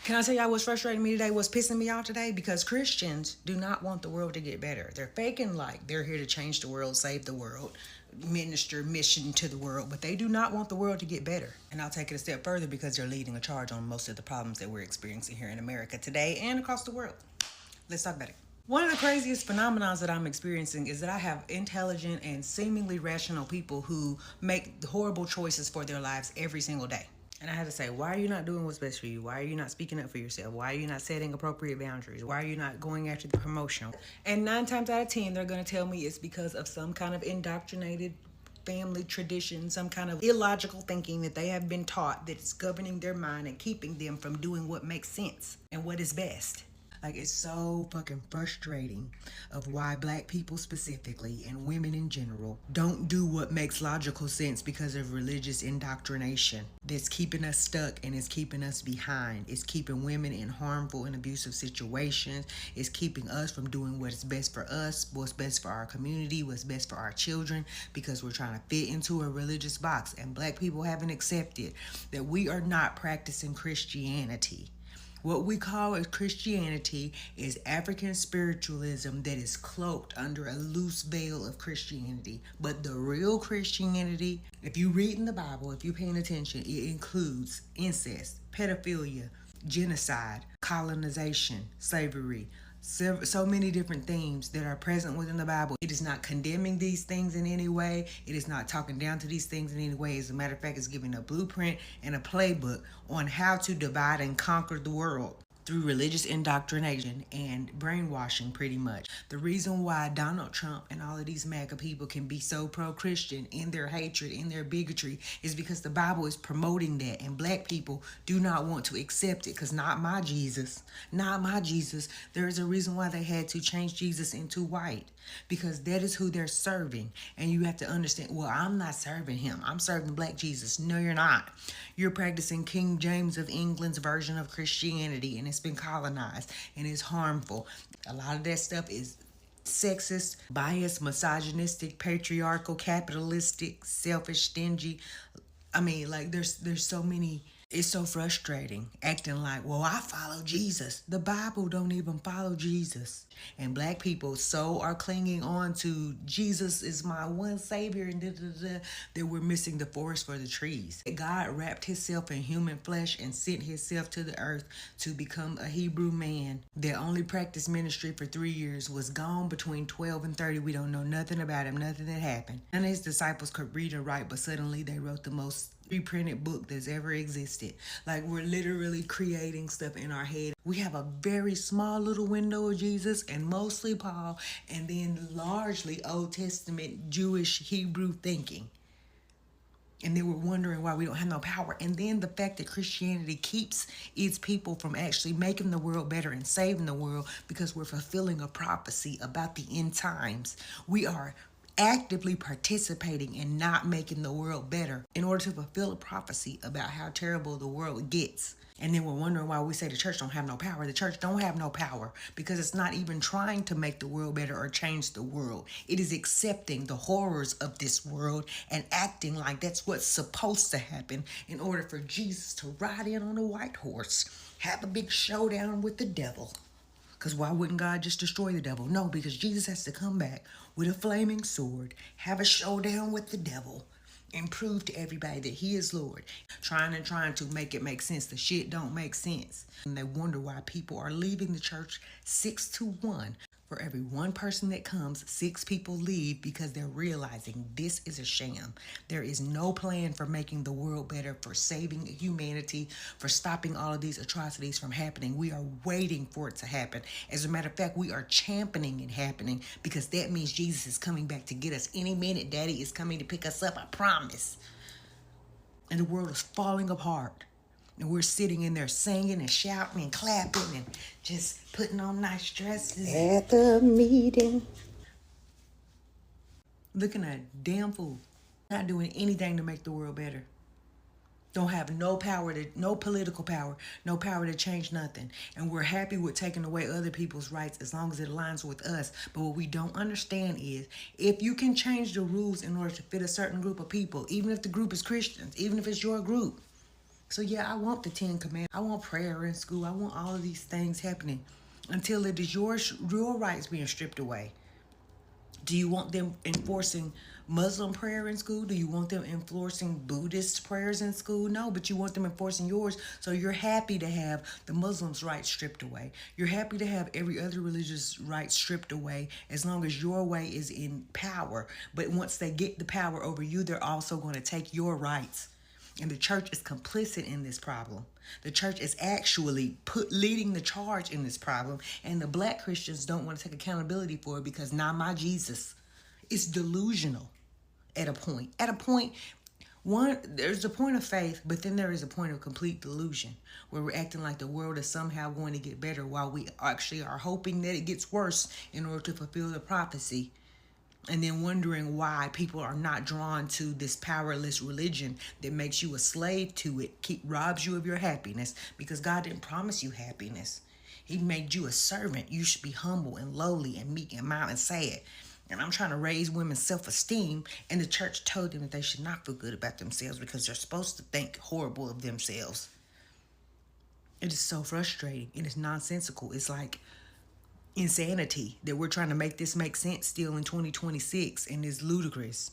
Can I tell y'all what's frustrating me today? What's pissing me off today? Because Christians do not want the world to get better. They're faking like they're here to change the world, save the world, minister mission to the world, but they do not want the world to get better. And I'll take it a step further because they're leading a charge on most of the problems that we're experiencing here in America today and across the world. Let's talk about it. One of the craziest phenomenons that I'm experiencing is that I have intelligent and seemingly rational people who make horrible choices for their lives every single day. And I had to say, why are you not doing what's best for you? Why are you not speaking up for yourself? Why are you not setting appropriate boundaries? Why are you not going after the promotion? And 9 times out of 10, they're going to tell me it's because of some kind of indoctrinated family tradition, some kind of illogical thinking that they have been taught that's governing their mind and keeping them from doing what makes sense and what is best. Like, it's so fucking frustrating of why black people specifically and women in general don't do what makes logical sense because of religious indoctrination that's keeping us stuck and is keeping us behind. It's keeping women in harmful and abusive situations. It's keeping us from doing what is best for us, what's best for our community, what's best for our children, because we're trying to fit into a religious box. And black people haven't accepted that we are not practicing Christianity. What we call as Christianity is African spiritualism that is cloaked under a loose veil of Christianity. But the real Christianity, if you read in the Bible, if you're paying attention, it includes incest, pedophilia, genocide, colonization, slavery, so many different themes that are present within the Bible. It is not condemning these things in any way. It is not talking down to these things in any way. As a matter of fact, it's giving a blueprint and a playbook on how to divide and conquer the world through religious indoctrination and brainwashing, pretty much. The reason why Donald Trump and all of these MAGA people can be so pro-Christian in their hatred, in their bigotry, is because the Bible is promoting that, and black people do not want to accept it, because not my Jesus. There is a reason why they had to change Jesus into white, because that is who they're serving. And you have to understand, well, I'm not serving him. I'm serving black Jesus. No, you're not. You're practicing King James of England's version of Christianity, and it's been colonized and it's harmful. A lot of that stuff is sexist, biased, misogynistic, patriarchal, capitalistic, selfish, stingy. I mean, like, there's so many. It's so frustrating acting like, well, I follow Jesus. The Bible don't even follow Jesus. And black people so are clinging on to Jesus is my one savior and that we're missing the forest for the trees. God wrapped himself in human flesh and sent himself to the earth to become a Hebrew man that only practiced ministry for 3 years, was gone between 12 and 30. We don't know nothing about him, nothing that happened. None of his disciples could read or write, but suddenly they wrote the most reprinted book that's ever existed. Like, we're literally creating stuff in our head. We have a very small little window of Jesus and mostly Paul, and then largely Old Testament Jewish Hebrew thinking. And then we're wondering why we don't have no power. And then the fact that Christianity keeps its people from actually making the world better and saving the world, because we're fulfilling a prophecy about the end times. We are actively participating in not making the world better in order to fulfill a prophecy about how terrible the world gets. And then we're wondering why we say the church don't have no power. The church don't have no power because it's not even trying to make the world better or change the world. It is accepting the horrors of this world and acting like that's what's supposed to happen in order for Jesus to ride in on a white horse, have a big showdown with the devil. Because why wouldn't God just destroy the devil? No, because Jesus has to come back with a flaming sword, have a showdown with the devil, and prove to everybody that he is Lord. Trying to make it make sense. The shit don't make sense. And they wonder why people are leaving the church 6-1. For every one person that comes, 6 people leave because they're realizing this is a sham. There is no plan for making the world better, for saving humanity, for stopping all of these atrocities from happening. We are waiting for it to happen. As a matter of fact, we are championing it happening, because that means Jesus is coming back to get us any minute. Daddy is coming to pick us up, I promise. And the world is falling apart. And we're sitting in there singing and shouting and clapping and just putting on nice dresses at the meeting. Looking at a damn fool. Not doing anything to make the world better. Don't have no power, no political power, no power to change nothing. And we're happy with taking away other people's rights as long as it aligns with us. But what we don't understand is, if you can change the rules in order to fit a certain group of people, even if the group is Christians, even if it's your group, So yeah, I want the 10 Commandments. I want prayer in school. I want all of these things happening until it is your rights being stripped away. Do you want them enforcing Muslim prayer in school? Do you want them enforcing Buddhist prayers in school? No, but you want them enforcing yours. So you're happy to have the Muslims' rights stripped away. You're happy to have every other religious right stripped away as long as your way is in power. But once they get the power over you, they're also going to take your rights. And the church is complicit in this problem. The church is actually leading the charge in this problem. And the black Christians don't want to take accountability for it because not my Jesus. It's delusional at a point. At a point, there's a point of faith, but then there is a point of complete delusion where we're acting like the world is somehow going to get better while we actually are hoping that it gets worse in order to fulfill the prophecy. And then wondering why people are not drawn to this powerless religion that makes you a slave to it, robs you of your happiness, because God didn't promise you happiness. He made you a servant. You should be humble and lowly and meek and mild and sad. And I'm trying to raise women's self-esteem, and the church told them that they should not feel good about themselves because they're supposed to think horrible of themselves. It is so frustrating. It is nonsensical. It's like insanity that we're trying to make this make sense still in 2026, and it's ludicrous.